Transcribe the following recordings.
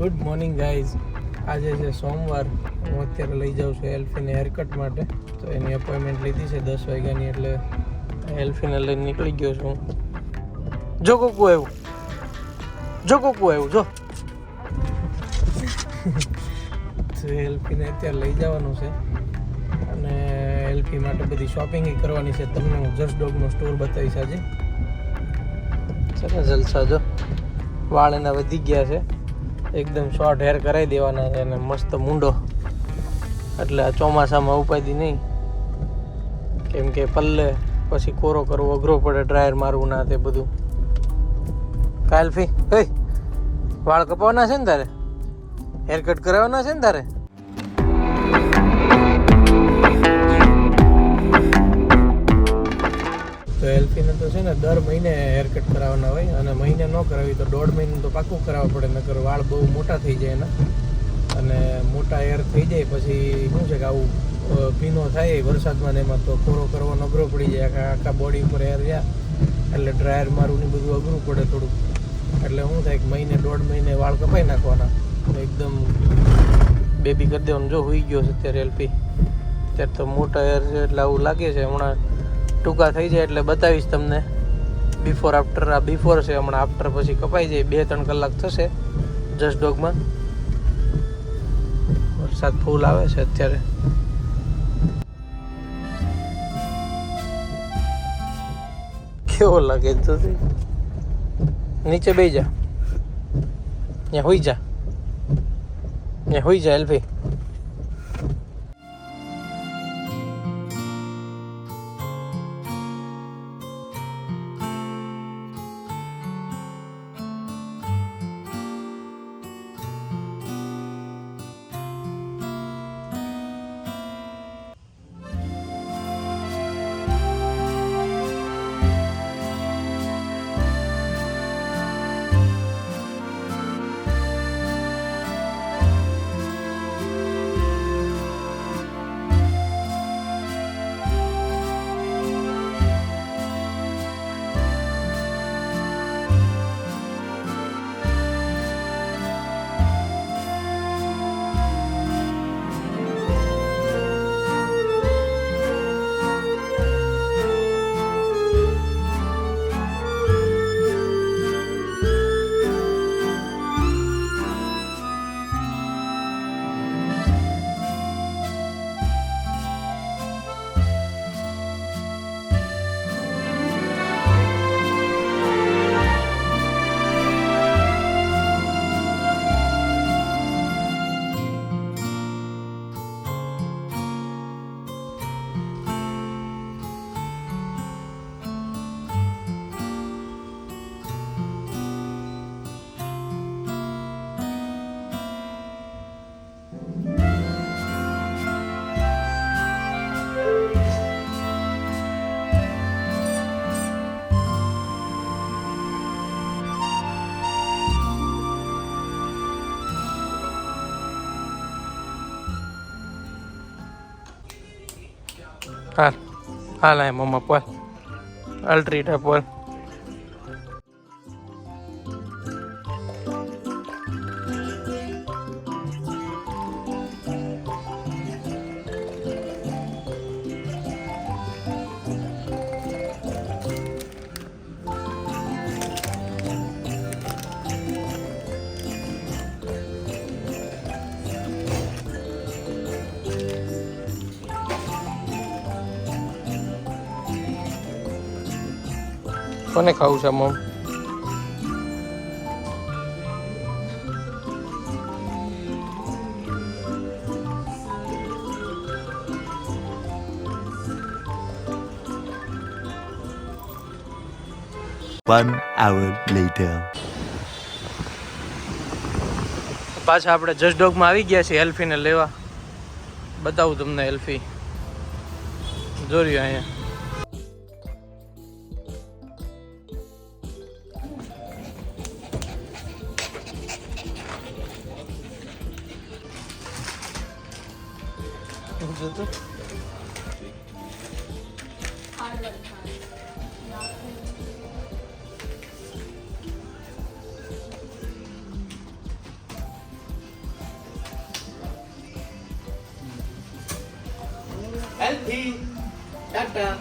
Good morning guys. આજે છે સોમવાર. હું અત્યારે લઈ જાઉં છું એલ્ફીને હેરકટ માટે. તો એની અપોઇન્ટમેન્ટ લીધી છે 10 વાગ્યાની, એટલે એલ્ફીને લઈને નીકળી ગયો છું. જો કોકું આવ્યું, જો તો એલ્ફીને અત્યારે લઈ જવાનું છે અને એલ્ફી માટે બધી શોપિંગ કરવાની છે. તમને હું જસ્ટ ડોગનો સ્ટોર બતાવીશ આજે. સરસ જલસા. જો વાળ એના વધી ગયા છે, એકદમ શોર્ટ હેર કરાવી દેવાના છે અને મસ્ત મૂંડો. એટલે આ ચોમાસામાં ઉપાધી નહીં, કેમ કે પલ્લે પછી કોરો કરવો અઘરો પડે, ડ્રાયર મારવું ના તે બધું. કાલ્ફી વાળ કપાવવાના છે ને તારે, હેર કટ કરાવવાના છે ને તારે. તો એલ્ફીને તો છે ને દર મહિને હેર કટ કરાવવાના હોય, અને મહિને ન કરાવી તો 1.5 મહિને તો પાકું કરાવવું પડે, નકર વાળ બહુ મોટા થઈ જાય એના. અને મોટા હેર થઈ જાય પછી શું છે કે આવું ભીનો થાય વરસાદમાં ને એમાં, તો કોરો કરવાનો અઘરો પડી જાય. આખા બોડી ઉપર હેર ગયા એટલે ડ્રાયર મારવું ને બધું અઘરું પડે થોડુંક. એટલે શું થાય કે મહિને 1.5 મહિને વાળ કપાઈ નાખવાના, એકદમ બેબી કરી દેવાનું. જો હોઈ ગયો છે અત્યારે એલ્ફી. અત્યારે તો મોટા હેર છે એટલે આવું લાગે છે. હમણાં ટૂંકા થઈ જાય એટલે બતાવીશ તમને બિફોર આફ્ટર. આ બિફોર છે, હમણાં આફ્ટર પછી કપાઈ જાય. 2-3 કલાક થશે જસ્ટ ડોગમાં. વરસાદ ફૂલ આવે છે અત્યારે. કેવો લાગે તો નીચે બેસી જા, ત્યાં હોઈ જા, ત્યાં હોઈ જા એલ્ફી. હાલ આય મમ્મા પોલ અલ્ટ્રીટા પોલ. કોને ખાવું છે મમ? One hour later. પાછા આપણે જસ્ટ ડોગમાં આવી ગયા છીએ એલ્ફીને લેવા. બતાવું તમને એલ્ફી. જોર્યું અહીંયા. જી ટાટા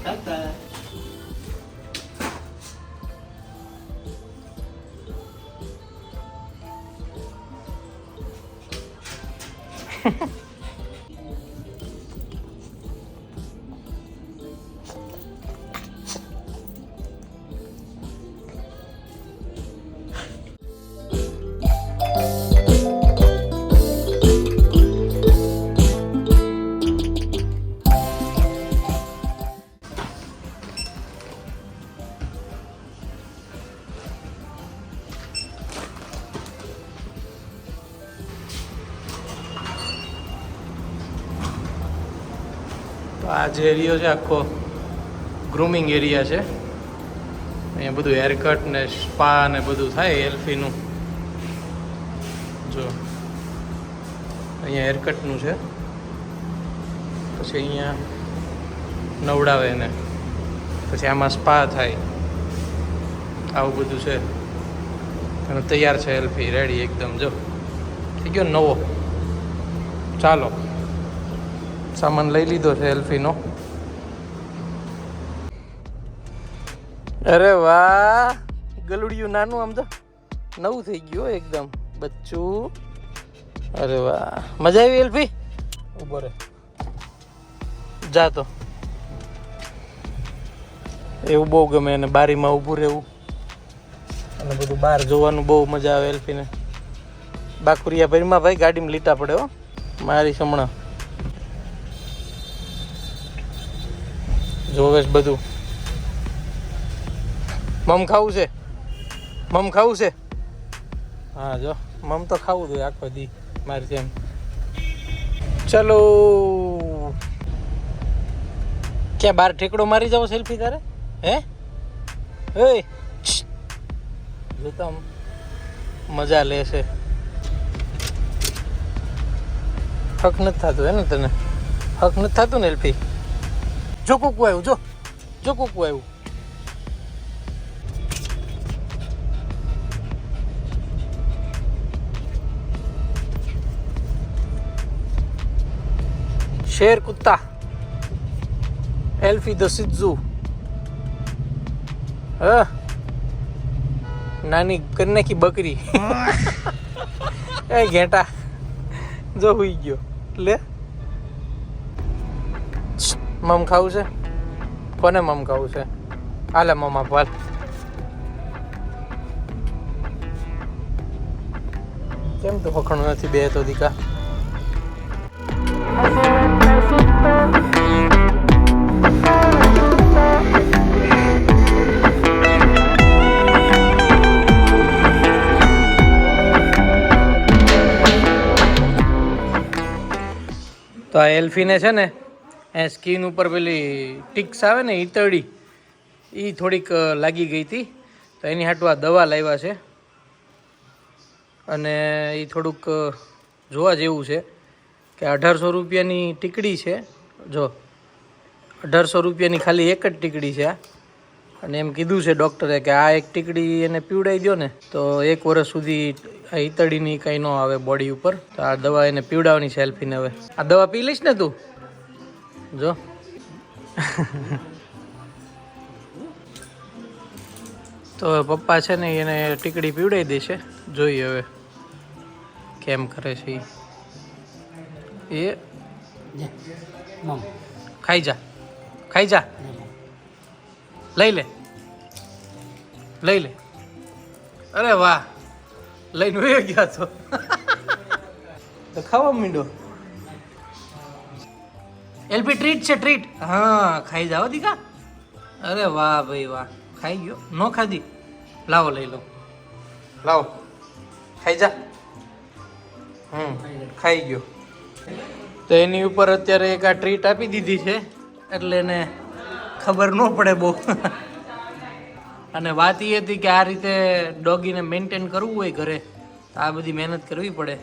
ટાટા. તો આ જે એરિયો છે આખો ગ્રૂમિંગ એરિયા છે. અહીંયા બધું હેરકટ ને સ્પા ને બધું થાય એલ્ફીનું. જો અહીંયા હેરકટનું છે, પછી અહીંયા નવડાવે ને પછી આમાં સ્પા થાય, આવું બધું છે. અને તૈયાર છે એલ્ફી, રેડી એકદમ. જો થઈ ગયો નવો. ચાલો સામાન લઈ લીધો છે એલ્ફીનો. અરે વાહ, ગલુડિયું નાનું આમ તો નવું થઈ ગયું એકદમ બચ્ચું. અરે વાહ, મજા આવી એલ્ફી? ઉભો રે, જા તો. એવું બહુ ગમે એને, બારીમાં ઊભું રહેવું અને બધું બહાર જોવાનું બહુ મજા આવે એલ્ફીને. બાકુરિયા ભરીમાં ભાઈ ગાડીમાં લીટા પડે હો મારી સમણા. જોવે બધું. મમ ખાવું છે? મમ ખાવું છે? હા જો મમ તો ખાવું જોઈએ આખો દી મારી જેમ. ચલો ક્યાં બહાર ઠેકડો મારી જાવ સેલ્ફી તારે? હે એ જોતા મજા લેશે. હક નથી થતું હે ને તને? હક નથી થતું ને એલ્ફી? જો કૂકું આવ્યું, જો કૂકું આવ્યું. शेर कुत्ता, एल्फी द सिद्धू. नानी करने की बकरी. ए घेटा जो हुई गयो. ले મમ ખાવું છે? કોને મમ ખાવું છે? હાલે મમ આપવાલ. કેમ તો પખણું નથી બે તો દીકા? તો આ એલ્ફીને છે ને એ સ્કિન ઉપર પેલી ટિક્સ આવે ને ઈતળી, એ થોડીક લાગી ગઈ હતી. તો એની હાટું આ દવા લાવ્યા છે. અને એ થોડુંક જોવા જેવું છે કે 1800 રૂપિયાની ટીકડી છે. જો 1800 રૂપિયાની ખાલી એક જ ટીકડી છે આ. અને એમ કીધું છે ડૉક્ટરે કે આ એક ટીકડી એને પીવડાવી દો ને તો 1 વર્ષ સુધી આ ઈતળીની કંઈ ન આવે બોડી ઉપર. તો આ દવા એને પીવડાવવાની છે એલ્ફીને. હવે આ દવા પી લઈશ ને તું? જો તો પપ્પા છે ને એને ટીકડી પીવડાવી દેશે. જોઈએ હવે કેમ કરે છે એ. ખાઈ જા લઈ લે. અરે વાહ, લઈને વયો ગયા તો ખાવા માંડો. એલપી ટ્રીટ છે, ટ્રીટ. હા ખાઈ જાઓ દીકા. અરે વાહ ભાઈ વાહ, ખાઈ ગયો. ન ખાધી? લાવો લઈ લો, લાવો ખાઈ જા. ખાઈ ગયો. તો એની ઉપર અત્યારે એક આ ટ્રીટ આપી દીધી છે એટલે એને ખબર ન પડે બહુ. અને વાત એ હતી કે આ રીતે ડોગીને મેન્ટેન કરવું હોય ઘરે તો આ બધી મહેનત કરવી પડે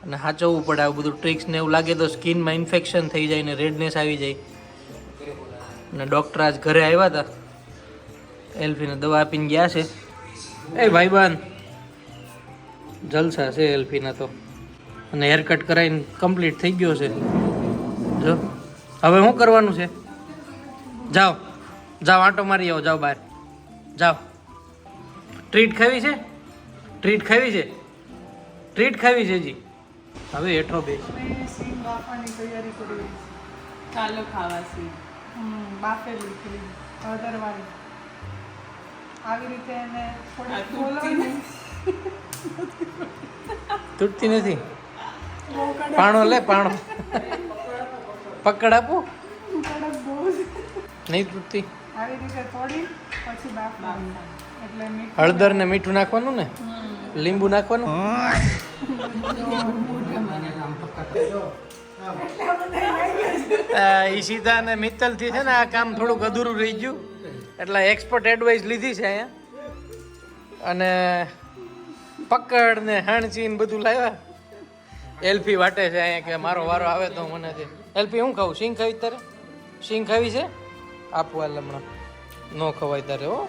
અને સાચવવું પડે. આવું બધું ટ્રિક્સ ને એવું લાગે તો સ્કિનમાં ઇન્ફેક્શન થઈ જાય ને રેડનેસ આવી જાય. અને ડૉક્ટર આજ ઘરે આવ્યા હતા, એલ્ફીને દવા આપીને ગયા છે. એ ભાઈબાન જલસા છે એલ્ફીના તો. અને હેરકટ કરાવીને કમ્પ્લીટ થઈ ગયો છે. જો હવે શું કરવાનું છે? જાઓ જાઓ આંટો મારી આવો, જાઓ બહાર જાઓ. ટ્રીટ ખાવી છે? ટ્રીટ ખાવી છે? ટ્રીટ ખાવી છે જી? હવે હેઠો બેસ. સીમ બાફવાની તૈયારી કરી ચાલો ખાવાસી. બાફેલી ખીરી હળદરવાળી આવી રીતે એને આ થોડી તૂટતી બોલવાની તૂટતી નથી. પાણો લે પાણો. પકડ આપું. કડક બહુ નહીં તૂટતી. આવી રીતે તોડી પછી બાફવાની એટલે મીઠું હળદર ને મીઠું નાખવાનું ને, લીંબુ નાખવાનું. ઈશિતા અને મિત્તલ થી છે ને આ કામ થોડુંક અધૂરું રહી ગયું, એટલે એક્સપર્ટ એડવાઇસ લીધી છે અહીંયા. અને પકડ ને હાણચી ને બધું લાવ્યા. એલ્ફી વાટે છે અહીંયા કે મારો વારો આવે તો મને છે. એલ્ફી હું ખાવું? સિંગ ખાવી તારે? સિંગ ખાવી છે? આપવું હાલ હમણાં. ન ખવાય તારે હો.